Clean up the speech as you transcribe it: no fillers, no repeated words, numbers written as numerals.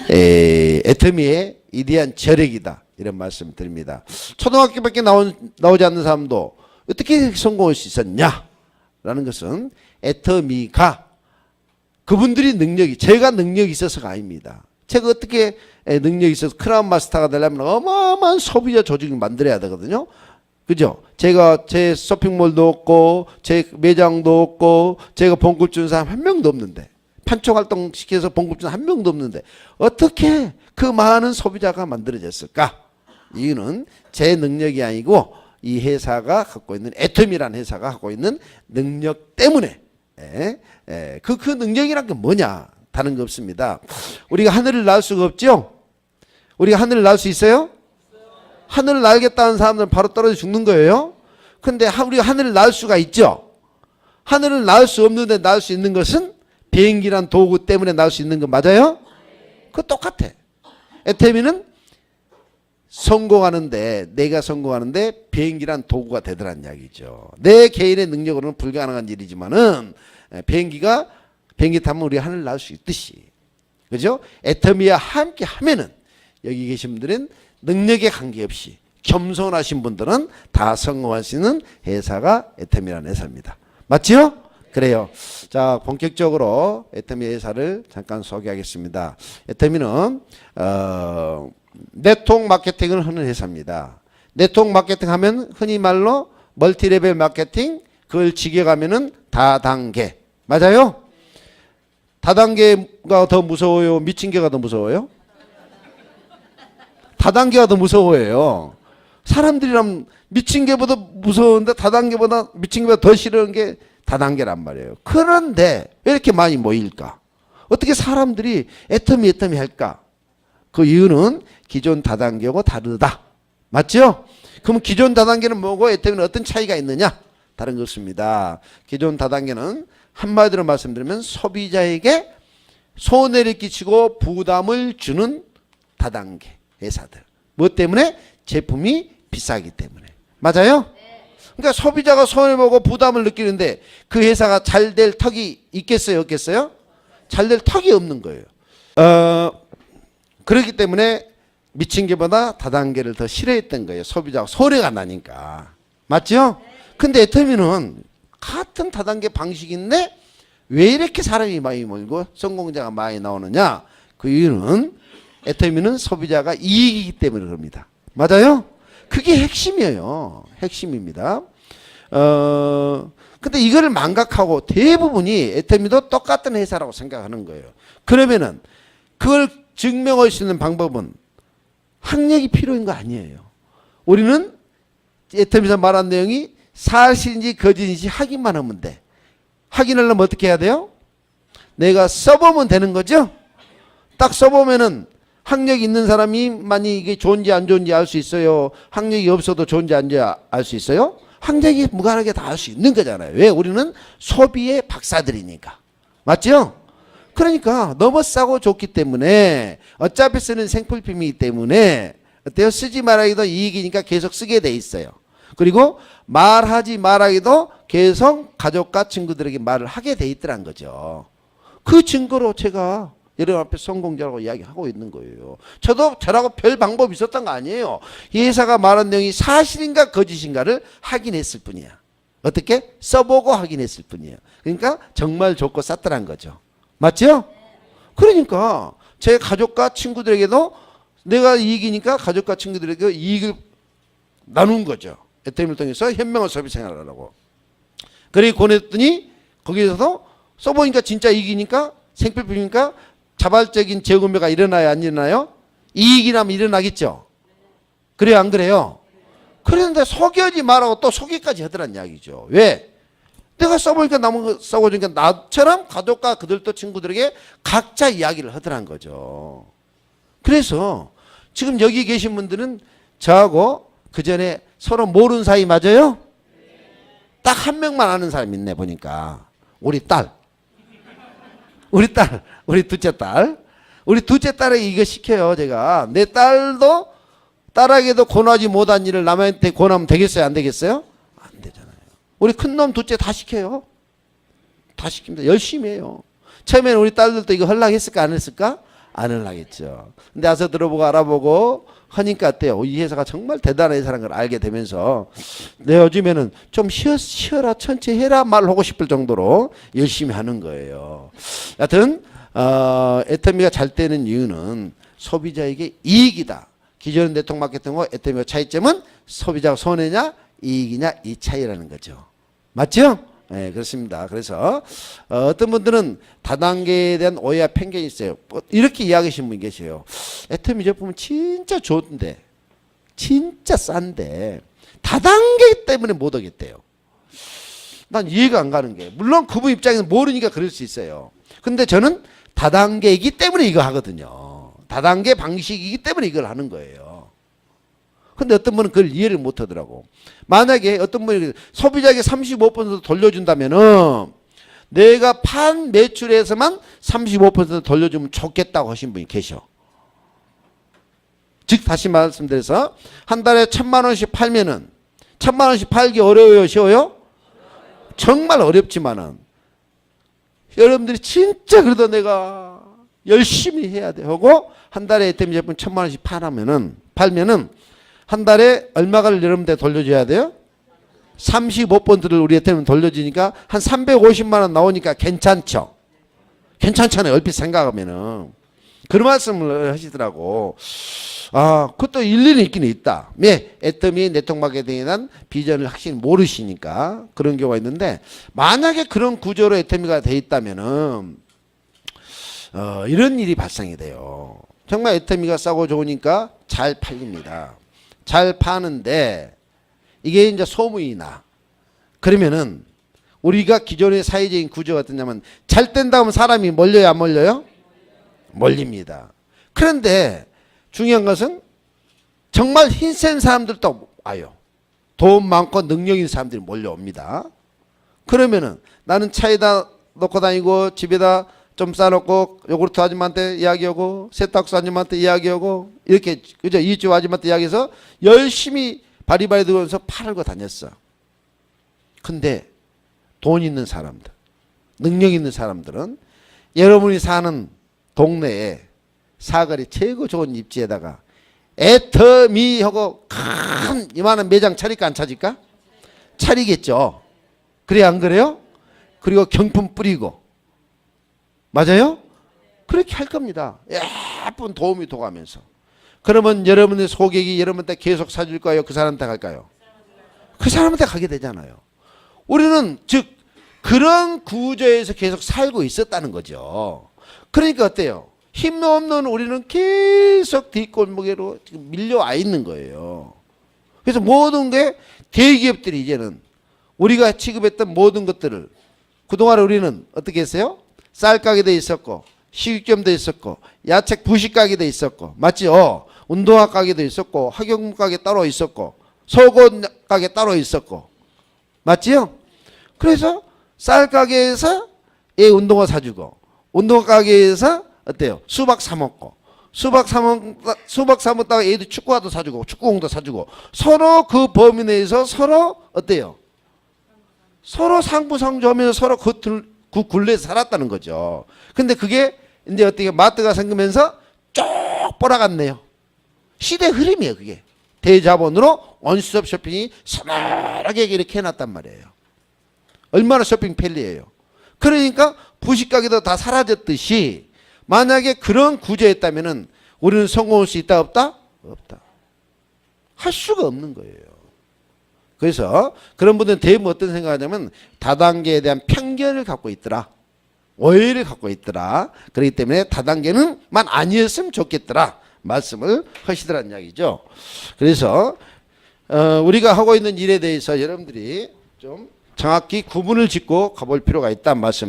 애터미의 위대한 저력이다. 이런 말씀 드립니다. 초등학교밖에 나오지 않는 사람도 어떻게 성공할 수 있었냐? 라는 것은 애터미가 그분들이 제가 능력이 있어서가 아닙니다. 제가 어떻게 능력이 있어서 크라운 마스터가 되려면 어마어마한 소비자 조직을 만들어야 되거든요. 그죠? 제가 제 쇼핑몰도 없고, 제 매장도 없고, 제가 봉급 주는 사람 한 명도 없는데, 판촉 활동 시켜서 봉급 주는 한 명도 없는데, 어떻게 그 많은 소비자가 만들어졌을까? 이유는 제 능력이 아니고, 이 회사가 갖고 있는, 애터미라는 회사가 갖고 있는 능력 때문에, 그 능력이란 게 뭐냐? 다른 거 없습니다. 우리가 하늘을 날 수가 없죠? 우리가 하늘을 날 수 있어요? 하늘을 날겠다는 사람들은 바로 떨어져 죽는 거예요. 근데 우리가 하늘을 날 수가 있죠? 하늘을 날 수 없는데 날 수 있는 것은 비행기란 도구 때문에 날 수 있는 거 맞아요? 그거 똑같아. 애터미는 내가 성공하는데 비행기란 도구가 되더란 이야기죠. 내 개인의 능력으로는 불가능한 일이지만은 비행기 타면 우리 하늘 날 수 있듯이. 그죠? 애터미와 함께 하면은 여기 계신 분들은 능력에 관계없이 겸손하신 분들은 다 성공할 수 있는 회사가 애터미라는 회사입니다. 맞지요? 그래요. 자, 본격적으로 애터미 회사를 잠깐 소개하겠습니다. 애터미는 네트워크 마케팅을 하는 회사입니다. 네트워크 마케팅 하면 흔히 말로 멀티레벨 마케팅, 그걸 직역하면은 다단계. 맞아요? 다단계가 더 무서워요? 미친 개가 더 무서워요? 다단계가 더 무서워요. 사람들이랑 미친 개보다 무서운데 다단계보다 미친 개보다 더 싫어하는 게 다단계란 말이에요. 그런데 왜 이렇게 많이 모일까? 어떻게 사람들이 애터미 할까? 그 이유는 기존 다단계하고 다르다. 맞죠? 그럼 기존 다단계는 뭐고 애터미는 어떤 차이가 있느냐? 다른 거 없습니다. 기존 다단계는 한마디로 말씀드리면 소비자에게 손해를 끼치고 부담을 주는 다단계 회사들. 뭐 때문에? 제품이 비싸기 때문에. 맞아요? 그러니까 소비자가 손해보고 부담을 느끼는데 그 회사가 잘 될 턱이 있겠어요? 없겠어요? 잘 될 턱이 없는 거예요. 그렇기 때문에 미친 개보다 다단계를 더 싫어했던 거예요. 소비자가 손해가 나니까. 맞죠? 근데 애터미는 같은 다단계 방식인데 왜 이렇게 사람이 많이 몰고 성공자가 많이 나오느냐? 그 이유는 애터미는 소비자가 이익이기 때문에 그럽니다. 맞아요? 그게 핵심이에요. 핵심입니다. 근데 이거를 망각하고 대부분이 애터미도 똑같은 회사라고 생각하는 거예요. 그러면은 그걸 증명할 수 있는 방법은 학력이 필요한 거 아니에요. 우리는 애터미에서 말한 내용이 사실인지 거짓인지 확인만 하면 돼. 확인하려면 어떻게 해야 돼요? 내가 써보면 되는 거죠? 딱 써보면은 학력이 있는 사람이만이 이게 좋은지 안 좋은지 알 수 있어요? 학력이 없어도 좋은지 안 좋은지 알 수 있어요? 학력이 무관하게 다 알 수 있는 거잖아요. 왜? 우리는 소비의 박사들이니까. 맞죠? 그러니까 너무 싸고 좋기 때문에 어차피 쓰는 생필품이기 때문에 어때요? 쓰지 말아기도 이익이니까 계속 쓰게 돼 있어요. 그리고 말하지 말아기도 계속 가족과 친구들에게 말을 하게 돼 있더란 거죠. 그 증거로 제가 여러분 앞에 성공자라고 이야기하고 있는 거예요. 저라고 별 방법이 있었던 거 아니에요. 이 회사가 말한 내용이 사실인가 거짓인가를 확인했을 뿐이야. 어떻게? 써보고 확인했을 뿐이에요. 그러니까 정말 좋고 쌌더란 거죠. 맞죠? 그러니까 제 가족과 친구들에게도 내가 이익이니까 가족과 친구들에게 이익을 나눈 거죠. 애터미를 통해서 현명한 소비 생활을 하라고. 그래 권했더니 거기에서도 써보니까 진짜 이익이니까 생필품이니까 자발적인 재구매가 일어나요? 안 일어나요? 이익이 나면 일어나겠죠? 그래요? 안 그래요? 그런데 속여지 말라고 또 소개까지 하더란 이야기죠. 왜? 내가 써보니까 남은 거 써보니까 나처럼 가족과 그들도 친구들에게 각자 이야기를 하더란 거죠. 그래서 지금 여기 계신 분들은 저하고 그 전에 서로 모르는 사이 맞아요? 딱 한 명만 아는 사람 있네 보니까. 우리 딸. 우리 둘째 딸. 우리 둘째 딸에게 이거 시켜요, 제가. 내 딸도 딸에게도 권하지 못한 일을 남한테 권하면 되겠어요, 안 되겠어요? 안 되잖아요. 우리 큰놈 둘째 다 시켜요. 다 시킵니다. 열심히 해요. 처음에는 우리 딸들도 이거 하려고 했을까, 안 했을까? 안 하겠죠. 근데 와서 들어보고 알아보고 하니까 어때요? 이 회사가 정말 대단한 회사라는 걸 알게 되면서 내 요즘에는 좀 쉬어라 천천히 해라 말 하고 싶을 정도로 열심히 하는 거예요. 여하튼 애터미가 잘 되는 이유는 소비자에게 이익이다. 기존의 네트워크 마케팅과 애터미의 차이점은 소비자가 손해냐 이익이냐 이 차이라는 거죠. 맞죠? 네, 그렇습니다. 그래서 어떤 분들은 다단계에 대한 오해와 편견이 있어요. 이렇게 이야기하시는 분이 계세요. 애터미 제품은 진짜 좋은데 진짜 싼데 다단계 때문에 못 오겠대요. 난 이해가 안 가는 게, 물론 그분 입장에서 모르니까 그럴 수 있어요. 근데 저는 다단계이기 때문에 이거 하거든요. 다단계 방식이기 때문에 이걸 하는 거예요. 근데 어떤 분은 그걸 이해를 못 하더라고. 만약에 어떤 분이 소비자에게 35% 돌려준다면은 내가 판 매출에서만 35% 돌려주면 좋겠다고 하신 분이 계셔. 즉 다시 말씀드려서 한 달에 1,000만 원씩 팔면은 1,000만 원씩 팔기 어려워요, 쉬워요? 정말 어렵지만은 여러분들이 진짜 그래도 내가 열심히 해야 돼 하고 한 달에 애터미 제품 1,000만 원씩 팔면은 한 달에 얼마를 여러분들 돌려줘야 돼요? 35%를 우리 애터미 돌려주니까 한 350만 원 나오니까 괜찮죠? 괜찮잖아요. 얼핏 생각하면은. 그런 말씀을 하시더라고. 그것도 일리는 있긴 있다. 네, 애터미 네트워크 마케팅에 대한 비전을 확실히 모르시니까 그런 경우가 있는데, 만약에 그런 구조로 애터미가 돼 있다면은 이런 일이 발생이 돼요. 정말 애터미가 싸고 좋으니까 잘 팔립니다. 잘 파는데 이게 이제 소문이 나. 그러면은 우리가 기존의 사회적인 구조가 어떠냐면 잘 된다 하면 사람이 몰려요, 안 몰려요? 몰립니다. 그런데 중요한 것은 정말 힘센 사람들도 와요. 돈 많고 능력 있는 사람들이 몰려옵니다. 그러면은 나는 차에다 놓고 다니고 집에다 좀 싸놓고 요구르트 아줌마한테 이야기하고 세탁소 아줌마한테 이야기하고 이렇게 그죠? 이웃집 아줌마한테 이야기해서 열심히 바리바리 들어오면서 팔고 다녔어. 근데 돈 있는 사람들, 능력 있는 사람들은 여러분이 사는 동네에 사거리 최고 좋은 입지에다가 애터미하고 큰 이만한 매장 차릴까 안 차릴까? 차리겠죠. 그래 안 그래요? 그리고 경품 뿌리고. 맞아요? 그렇게 할 겁니다. 예쁜 도우미 도가면서. 그러면 여러분의 소객이 여러분한테 계속 사줄까요? 그 사람한테 갈까요? 그 사람한테 가게 되잖아요. 우리는 즉 그런 구조에서 계속 살고 있었다는 거죠. 그러니까 어때요? 힘없는 우리는 계속 뒷골목으로 지금 밀려와 있는 거예요. 그래서 모든 게 대기업들이 이제는 우리가 취급했던 모든 것들을 그동안 우리는 어떻게 했어요? 쌀 가게도 있었고 식육점도 있었고 야채 부식 가게도 있었고 맞죠? 운동화 가게도 있었고 학용품 가게 따로 있었고 속옷 가게 따로 있었고 맞지요? 그래서 쌀 가게에서 얘 운동화 사주고 운동화 가게에서 어때요? 수박 사 먹고 수박 사 먹다가 얘도 축구화도 사주고 축구공도 사주고 서로 그 범위 내에서 서로 어때요? 서로 상부상조하면서 서로 그 굴레에서 살았다는 거죠. 근데 그게 이제 어떻게 마트가 생기면서 쭉 몰아갔네요. 시대 흐름이에요, 그게. 대자본으로 원스톱 쇼핑이 서늘하게 이렇게 해놨단 말이에요. 얼마나 쇼핑 편리해요. 그러니까 부식가게도 다 사라졌듯이 만약에 그런 구조였다면은 우리는 성공할 수 있다, 없다? 없다. 할 수가 없는 거예요. 그래서 그런 분들은 대부분 어떤 생각하냐면 다단계에 대한 편견을 갖고 있더라. 오해를 갖고 있더라. 그렇기 때문에 다단계는만 아니었으면 좋겠더라. 말씀을 하시더란 이야기죠. 그래서 우리가 하고 있는 일에 대해서 여러분들이 좀 정확히 구분을 짓고 가볼 필요가 있다는 말씀.